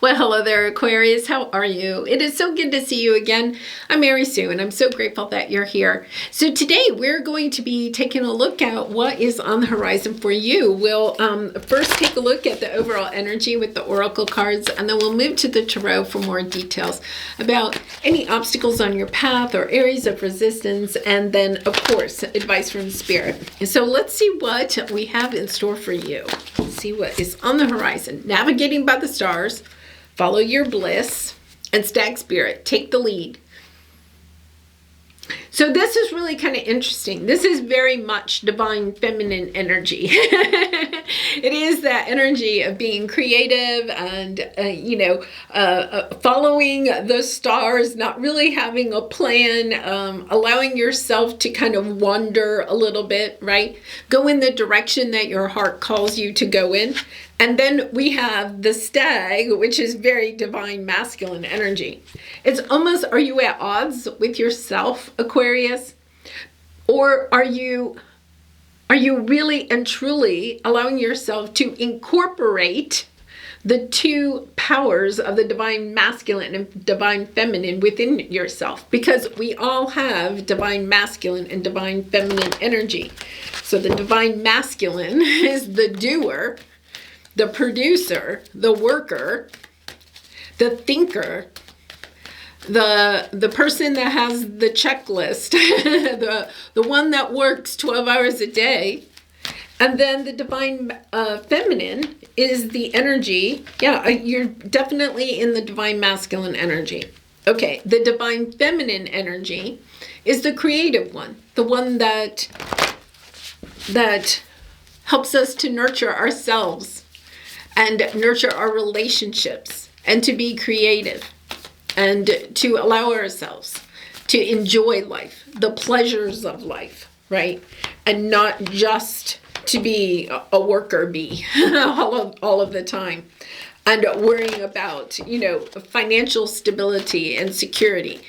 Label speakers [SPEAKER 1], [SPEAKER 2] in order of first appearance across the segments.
[SPEAKER 1] Well, hello there, Aquarius. How are you? It is so good to see you again. I'm Mary Sue, and I'm so grateful that you're here. So today we're going to be taking a look at what is on the horizon for you. We'll first take a look at the overall energy with the oracle cards, and then we'll move to the tarot for more details about any obstacles on your path or areas of resistance, and then, of course, advice from Spirit. So let's see what we have in store for you. Let's see what is on the horizon. Navigating by the stars. Follow your bliss, and Stag Spirit, take the lead. So this is really kind of interesting. This is very much divine feminine energy. It is that energy of being creative and, following the stars, not really having a plan, allowing yourself to kind of wander a little bit, right? Go in the direction that your heart calls you to go in. And then we have the stag, which is very divine masculine energy. It's almost, are you at odds with yourself, Aquarius? Or are you really and truly allowing yourself to incorporate the two powers of the divine masculine and divine feminine within yourself? Because we all have divine masculine and divine feminine energy. So the divine masculine is the doer, the producer, the worker, the thinker, the person that has the checklist, the one that works 12 hours a day. And then the divine feminine is the energy. Yeah, you're definitely in the divine masculine energy. Okay, the divine feminine energy is the creative one, the one that helps us to nurture ourselves and nurture our relationships, and to be creative, and to allow ourselves to enjoy life, the pleasures of life, right? And not just to be a worker bee all of the time, and worrying about, financial stability and security.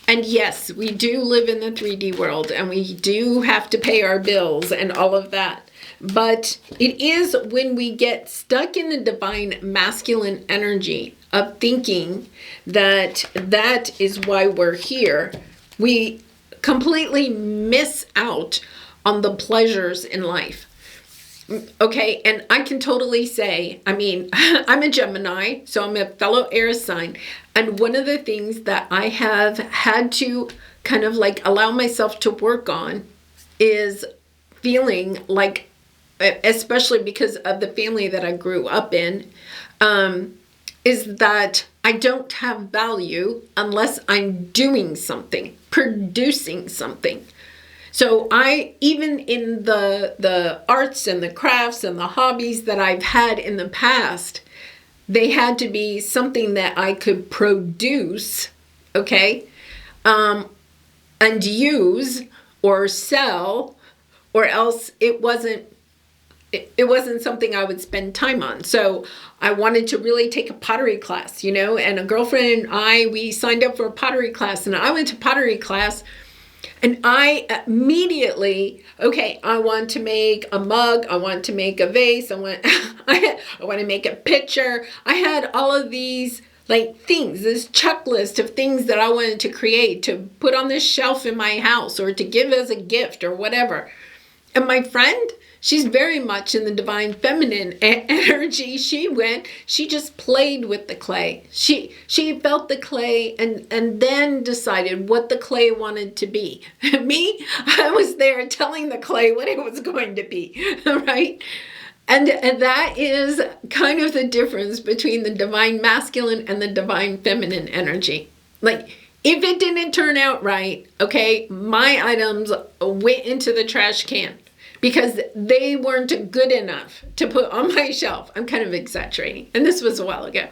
[SPEAKER 1] And yes, we do live in the 3D world, and we do have to pay our bills and all of that. But it is when we get stuck in the divine masculine energy of thinking that that is why we're here, we completely miss out on the pleasures in life. Okay, and I can totally say, I'm a Gemini, so I'm a fellow air sign. And one of the things that I have had to kind of like allow myself to work on is feeling like, especially because of the family that I grew up in, is that I don't have value unless I'm doing something, producing something. So even in the arts and the crafts and the hobbies that I've had in the past, they had to be something that I could produce, okay, and use or sell, or else it wasn't something I would spend time on. So I wanted to really take a pottery class, and a girlfriend and we signed up for a pottery class, and I went to pottery class, and I immediately, I want to make a mug, I want to make a vase, I want to make a picture. I had all of these things, this checklist of things that I wanted to create, to put on this shelf in my house, or to give as a gift or whatever. And my friend, she's very much in the divine feminine energy. She just played with the clay. She felt the clay and then decided what the clay wanted to be. Me, I was there telling the clay what it was going to be, right? And that is kind of the difference between the divine masculine and the divine feminine energy. If it didn't turn out right, my items went into the trash can, because they weren't good enough to put on my shelf. I'm kind of exaggerating, and this was a while ago.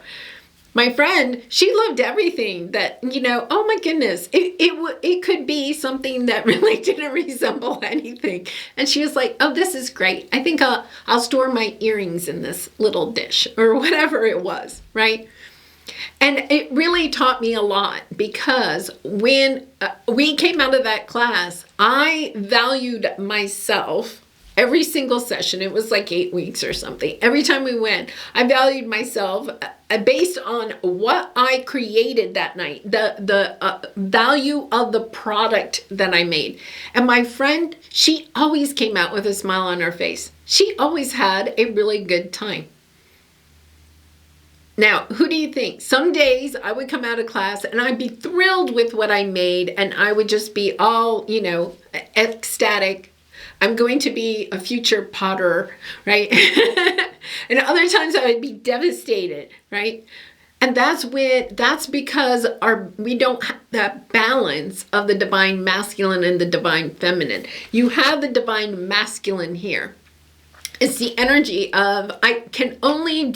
[SPEAKER 1] My friend, she loved everything that, oh my goodness, it could be something that really didn't resemble anything. And she was like, oh, this is great. I think I'll store my earrings in this little dish, or whatever it was, right? And it really taught me a lot, because when we came out of that class, I valued myself Every single session, it was like 8 weeks or something. Every time we went, I valued myself based on what I created that night, the value of the product that I made. And my friend, she always came out with a smile on her face. She always had a really good time. Now, who do you think? Some days I would come out of class and I'd be thrilled with what I made, and I would just be all, ecstatic. I'm going to be a future potter, right? And other times I would be devastated, right? And that's because we don't have that balance of the divine masculine and the divine feminine. You have the divine masculine here. It's the energy of, I can only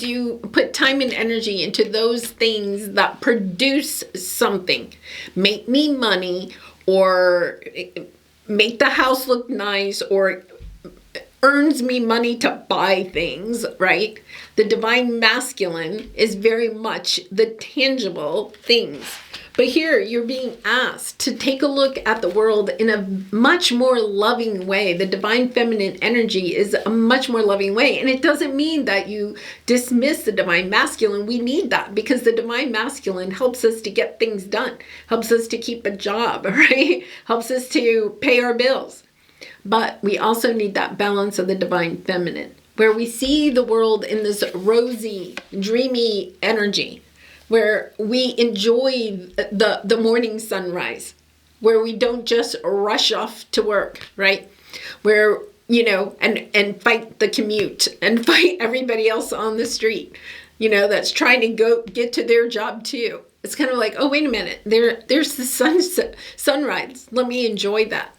[SPEAKER 1] put time and energy into those things that produce something, make me money, or make the house look nice, or earns me money to buy things, right? The divine masculine is very much the tangible things. But here you're being asked to take a look at the world in a much more loving way. The divine feminine energy is a much more loving way. And it doesn't mean that you dismiss the divine masculine. We need that, because the divine masculine helps us to get things done, helps us to keep a job, right? Helps us to pay our bills. But we also need that balance of the divine feminine, where we see the world in this rosy, dreamy energy, where we enjoy the morning sunrise, where we don't just rush off to work, right? Where, and fight the commute and fight everybody else on the street, that's trying to get to their job too. It's kind of like, oh, wait a minute, there's the sunrise. Let me enjoy that.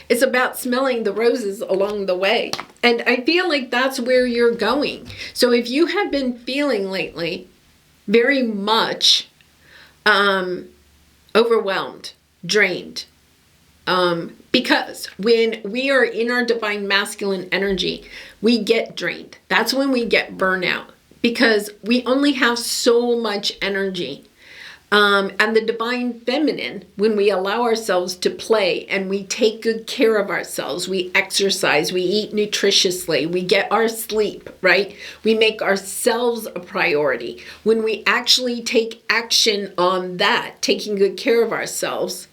[SPEAKER 1] It's about smelling the roses along the way. And I feel like that's where you're going. So if you have been feeling lately very much overwhelmed, drained, because when we are in our divine masculine energy, we get drained. That's when we get burnout, because we only have so much energy. And the divine feminine, when we allow ourselves to play and we take good care of ourselves, we exercise, we eat nutritiously, we get our sleep, right? We make ourselves a priority. When we actually take action on that, taking good care of ourselves,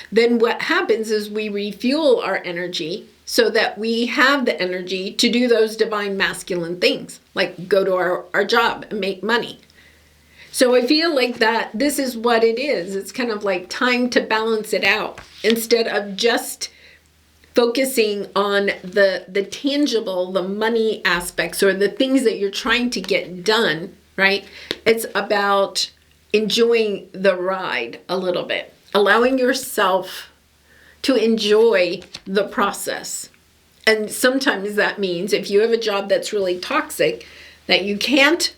[SPEAKER 1] then what happens is we refuel our energy so that we have the energy to do those divine masculine things, like go to our job and make money. So I feel like that this is what it is. It's kind of like time to balance it out, instead of just focusing on the tangible, the money aspects, or the things that you're trying to get done, right? It's about enjoying the ride a little bit, allowing yourself to enjoy the process. And sometimes that means if you have a job that's really toxic, that you can't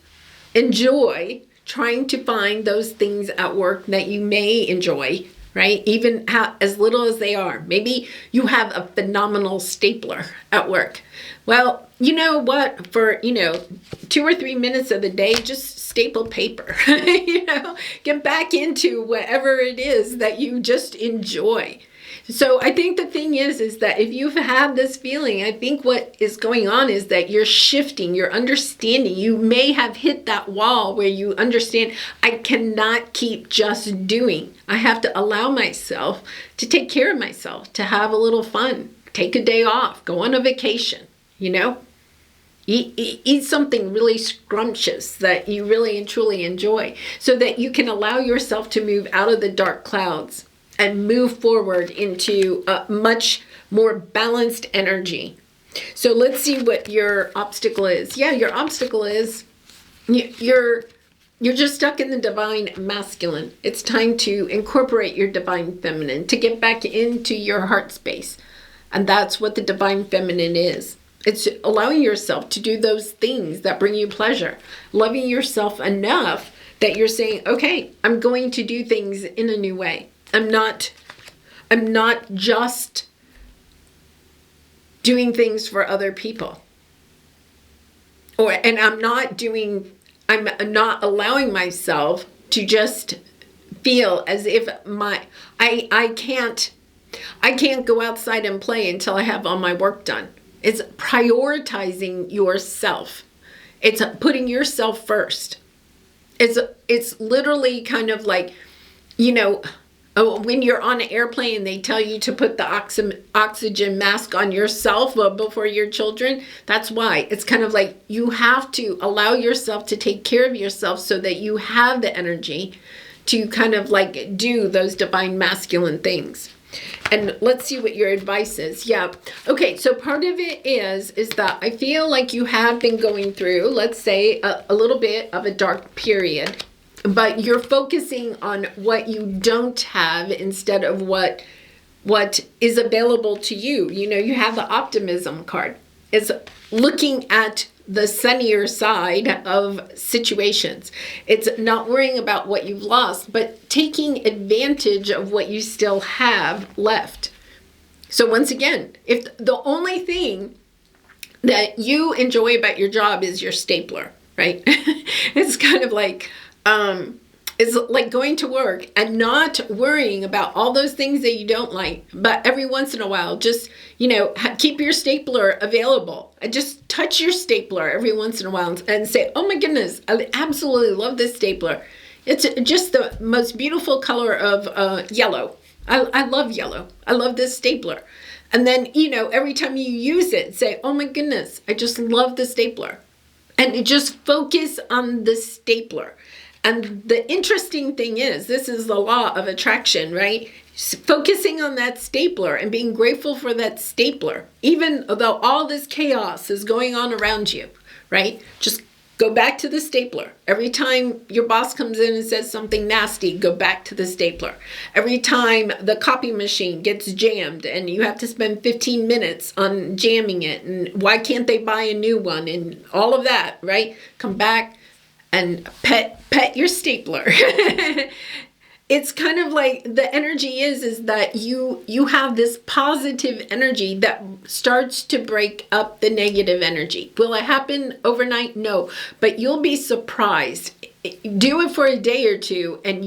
[SPEAKER 1] enjoy, trying to find those things at work that you may enjoy, right? Even as little as they are. Maybe you have a phenomenal stapler at work. Well, you know what? For, 2 or 3 minutes of the day, just staple paper, get back into whatever it is that you just enjoy. So I think the thing is that if you've had this feeling, I think what is going on is that you're shifting, you're understanding. You may have hit that wall where you understand, I cannot keep just doing. I have to allow myself to take care of myself, to have a little fun, take a day off, go on a vacation, Eat something really scrumptious that you really and truly enjoy, so that you can allow yourself to move out of the dark clouds and move forward into a much more balanced energy. So let's see what your obstacle is. Yeah, your obstacle is you're just stuck in the divine masculine. It's time to incorporate your divine feminine, to get back into your heart space. And that's what the divine feminine is. It's allowing yourself to do those things that bring you pleasure, loving yourself enough that you're saying, okay, I'm going to do things in a new way. I'm not just doing things for other people. And I'm not allowing myself to just feel as if I can't go outside and play until I have all my work done. It's prioritizing yourself. It's putting yourself first. It's literally kind of like, you know, when you're on an airplane, they tell you to put the oxygen mask on yourself before your children. That's why. It's kind of like you have to allow yourself to take care of yourself so that you have the energy to kind of like do those divine masculine things. And let's see what your advice is. Yeah. Okay. So part of it is that I feel like you have been going through, let's say, a little bit of a dark period, but you're focusing on what you don't have instead of what is available to you. You know, you have the optimism card. It's looking at the sunnier side of situations. It's not worrying about what you've lost, but taking advantage of what you still have left. So once again, if the only thing that you enjoy about your job is your stapler, right? It's kind of like, it's like going to work and not worrying about all those things that you don't like, but every once in a while, just, you know, keep your stapler available and just touch your stapler every once in a while and say, oh my goodness, I absolutely love this stapler. It's just the most beautiful color of yellow. I love yellow. I love this stapler. And then, you know, every time you use it, say, oh my goodness, I just love the stapler. And just focus on the stapler. And the interesting thing is, this is the law of attraction, right? Focusing on that stapler and being grateful for that stapler, even though all this chaos is going on around you, right? Just go back to the stapler. Every time your boss comes in and says something nasty, go back to the stapler. Every time the copy machine gets jammed and you have to spend 15 minutes on jamming it, and why can't they buy a new one and all of that, right? Come back and pet your stapler. It's kind of like the energy is that you have this positive energy that starts to break up the negative energy. Will it happen overnight? No, but you'll be surprised. Do it for a day or two, and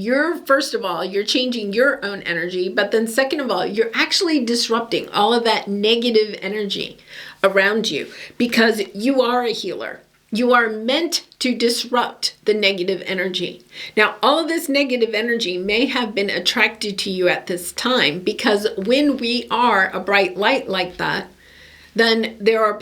[SPEAKER 1] first of all, you're changing your own energy, but then second of all, you're actually disrupting all of that negative energy around you, because you are a healer. You are meant to disrupt the negative energy. Now, all of this negative energy may have been attracted to you at this time, because when we are a bright light like that, then there are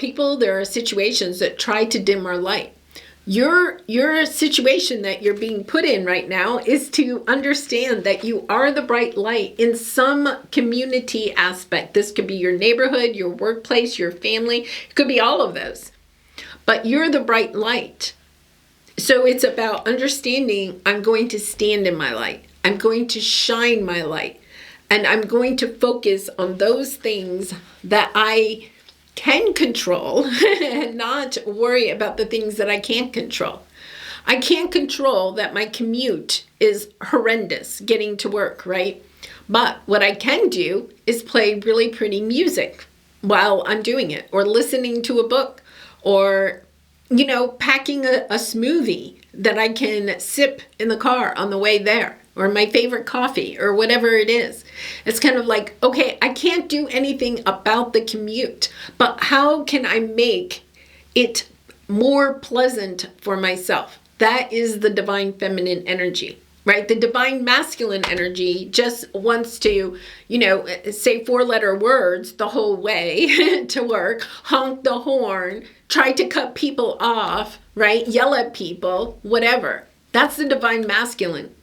[SPEAKER 1] situations that try to dim our light. Your situation that you're being put in right now is to understand that you are the bright light in some community aspect. This could be your neighborhood, your workplace, your family. It could be all of those. But you're the bright light. So it's about understanding, I'm going to stand in my light. I'm going to shine my light. And I'm going to focus on those things that I can control and not worry about the things that I can't control. I can't control that my commute is horrendous getting to work, right? But what I can do is play really pretty music while I'm doing it, or listening to a book, or, you know, packing a smoothie that I can sip in the car on the way there, or my favorite coffee, or whatever it is. It's kind of like, okay, I can't do anything about the commute, but how can I make it more pleasant for myself? That is the divine feminine energy, right? The divine masculine energy just wants to, you know, say 4-letter words the whole way to work, honk the horn, try to cut people off, right? Yell at people, whatever. That's the divine masculine.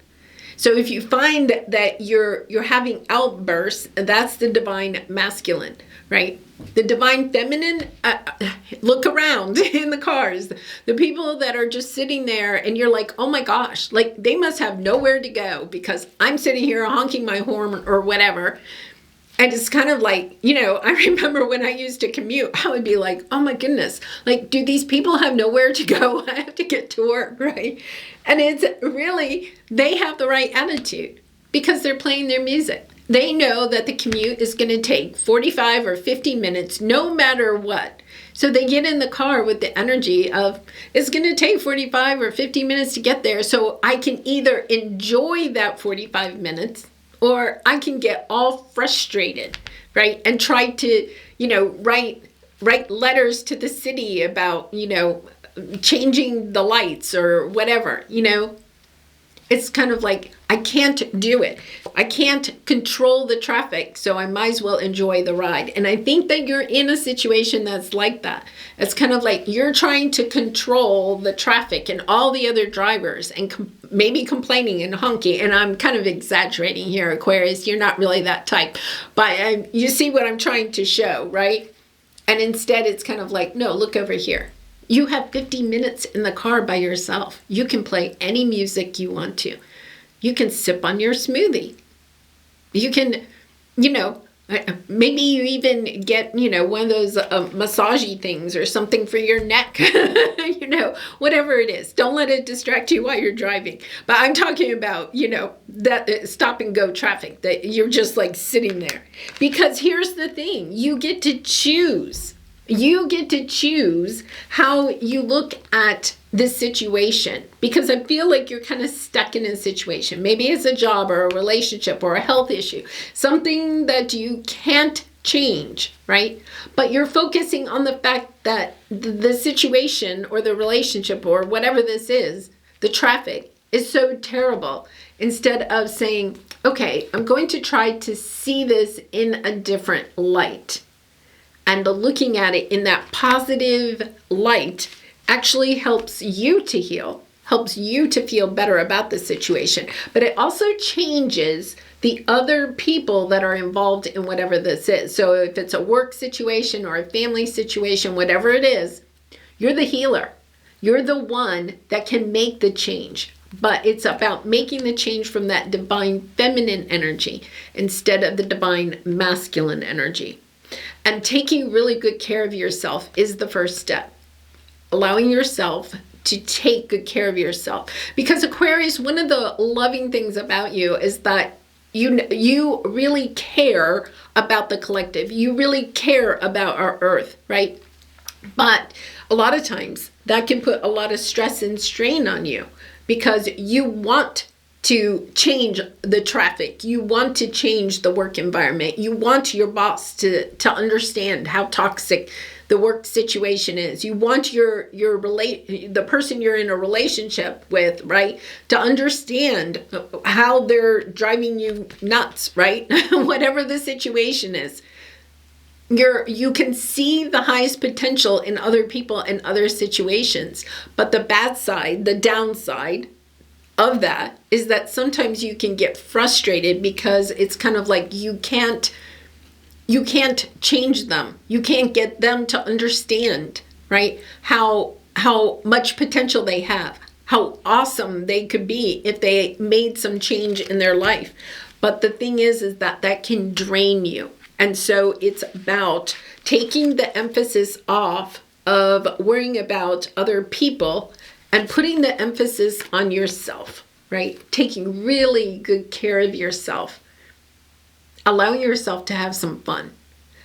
[SPEAKER 1] So if you find that you're having outbursts, that's the divine masculine, right? The divine feminine, look around in the cars. The people that are just sitting there and you're like, oh my gosh, like they must have nowhere to go because I'm sitting here honking my horn or whatever. And it's kind of like, you know, I remember when I used to commute, I would be like, oh my goodness, like, do these people have nowhere to go? I have to get to work, right? And it's really, they have the right attitude because they're playing their music. They know that the commute is going to take 45 or 50 minutes, no matter what. So they get in the car with the energy of, it's going to take 45 or 50 minutes to get there. So I can either enjoy that 45 minutes or I can get all frustrated, right? And try to, you know, write write letters to the city about, changing the lights or whatever, It's kind of like, I can't do it. I can't control the traffic, so I might as well enjoy the ride. And I think that you're in a situation that's like that. It's kind of like you're trying to control the traffic and all the other drivers and maybe complaining and honking. And I'm kind of exaggerating here, Aquarius. You're not really that type. But you see what I'm trying to show, right? And instead, it's kind of like, no, look over here. You have 50 minutes in the car by yourself. You can play any music you want to. You can sip on your smoothie. You can, maybe you even get, one of those massagey things or something for your neck, whatever it is. Don't let it distract you while you're driving. But I'm talking about, that stop and go traffic, that you're just like sitting there. Because here's the thing, you get to choose. You get to choose how you look at this situation, because I feel like you're kind of stuck in a situation. Maybe it's a job or a relationship or a health issue, something that you can't change, right? But you're focusing on the fact that the situation or the relationship or whatever this is, the traffic is so terrible, instead of saying, okay, I'm going to try to see this in a different light. And looking at it in that positive light actually helps you to heal, helps you to feel better about the situation. But it also changes the other people that are involved in whatever this is. So if it's a work situation or a family situation, whatever it is, you're the healer. You're the one that can make the change. But it's about making the change from that divine feminine energy instead of the divine masculine energy. And taking really good care of yourself is the first step. Allowing yourself to take good care of yourself. Because Aquarius, one of the loving things about you is that you really care about the collective. You really care about our earth, right? But a lot of times that can put a lot of stress and strain on you because you want to change the traffic. You want to change the work environment. You want your boss to understand how toxic the work situation is. You want the person you're in a relationship with, right, to understand how they're driving you nuts, right? Whatever the situation is. You can see the highest potential in other people and other situations, but the bad side, the downside of that is that sometimes you can get frustrated because it's kind of like you can't change them. You can't get them to understand, right? How much potential they have, how awesome they could be if they made some change in their life. But the thing is that can drain you. And so it's about taking the emphasis off of worrying about other people and putting the emphasis on yourself, right? Taking really good care of yourself. Allowing yourself to have some fun.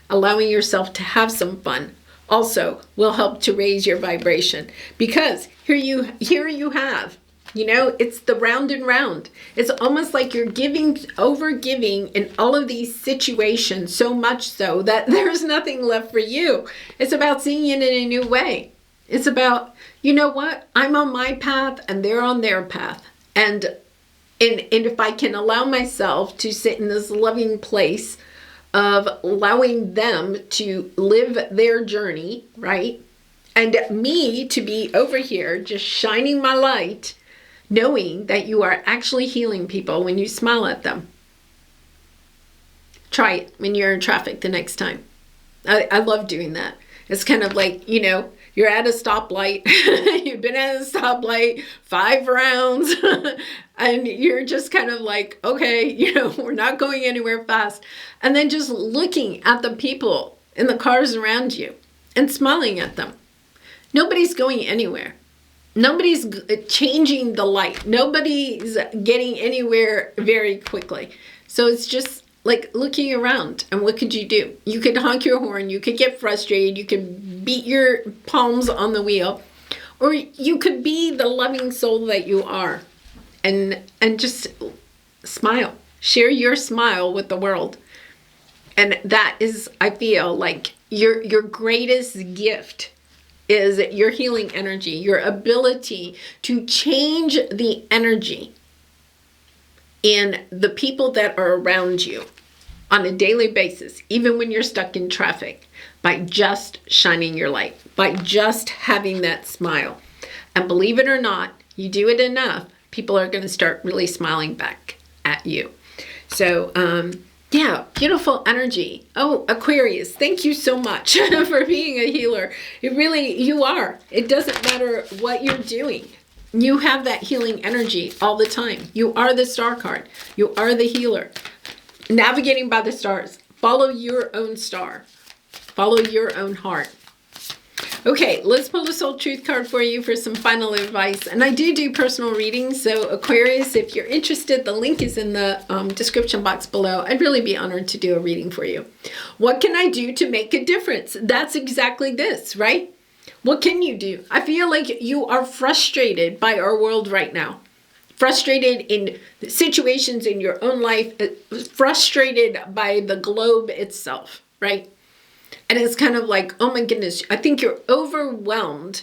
[SPEAKER 1] Allowing yourself to have some fun also will help to raise your vibration. Because here you have, it's the round and round. It's almost like you're over-giving in all of these situations, so much so that there's nothing left for you. It's about seeing it in a new way. It's about, you know what? I'm on my path and they're on their path. And if I can allow myself to sit in this loving place of allowing them to live their journey, right? And me to be over here just shining my light, knowing that you are actually healing people when you smile at them. Try it when you're in traffic the next time. I love doing that. It's kind of like, you're at a stoplight, you've been at a stoplight 5 rounds, and you're just kind of like, okay, we're not going anywhere fast. And then just looking at the people in the cars around you and smiling at them. Nobody's going anywhere. Nobody's changing the light. Nobody's getting anywhere very quickly. So it's just like looking around, and what could you do? You could honk your horn, you could get frustrated, you could beat your palms on the wheel, or you could be the loving soul that you are and just smile. Share your smile with the world And that is, I feel like, your greatest gift is your healing energy, your ability to change the energy in the people that are around you on a daily basis, even when you're stuck in traffic, by just shining your light, by just having that smile. And believe it or not, you do it enough, people are going to start really smiling back at you. So, yeah, beautiful energy. Oh, Aquarius, thank you so much for being a healer. You are. It doesn't matter what you're doing. You have that healing energy all the time. You are the star card. You are the healer. Navigating by the stars. Follow your own star. Follow your own heart. Okay, let's pull the soul truth card for you for some final advice. And I do personal readings, so Aquarius, if you're interested, the link is in the description box below. I'd really be honored to do a reading for you. What can I do to make a difference? That's exactly this, right? What can you do? I feel like you are frustrated by our world right now. Frustrated in situations in your own life, frustrated by the globe itself, right? And it's kind of like, oh my goodness, I think you're overwhelmed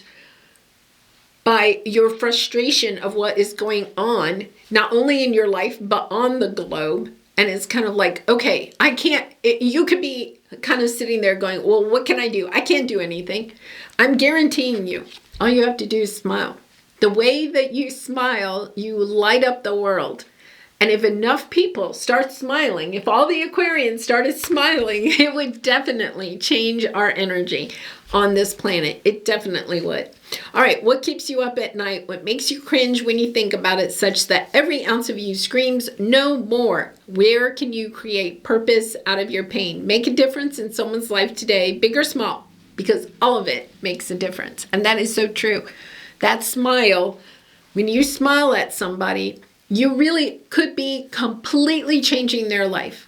[SPEAKER 1] by your frustration of what is going on, not only in your life, but on the globe. And it's kind of like, okay, I can't, you could be kind of sitting there going, well, what can I do? I can't do anything. I'm guaranteeing you, all you have to do is smile. The way that you smile, you light up the world. And if enough people start smiling, if all the Aquarians started smiling, it would definitely change our energy on this planet. It definitely would. All right, what keeps you up at night? What makes you cringe when you think about it, such that every ounce of you screams, no more? Where can you create purpose out of your pain? Make a difference in someone's life today, big or small, because all of it makes a difference. And that is so true. That smile, when you smile at somebody, you really could be completely changing their life.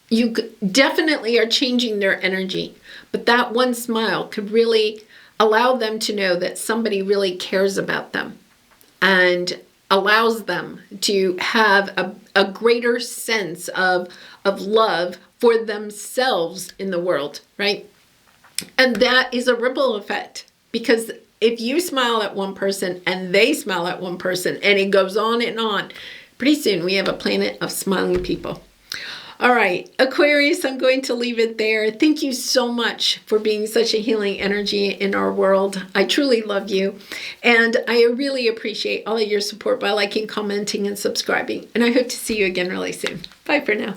[SPEAKER 1] You definitely are changing their energy. But that one smile could really allow them to know that somebody really cares about them and allows them to have a greater sense of love for themselves in the world, right? And that is a ripple effect, because if you smile at one person and they smile at one person and it goes on and on, pretty soon we have a planet of smiling people. All right, Aquarius, I'm going to leave it there. Thank you so much for being such a healing energy in our world. I truly love you. And I really appreciate all of your support by liking, commenting, and subscribing. And I hope to see you again really soon. Bye for now.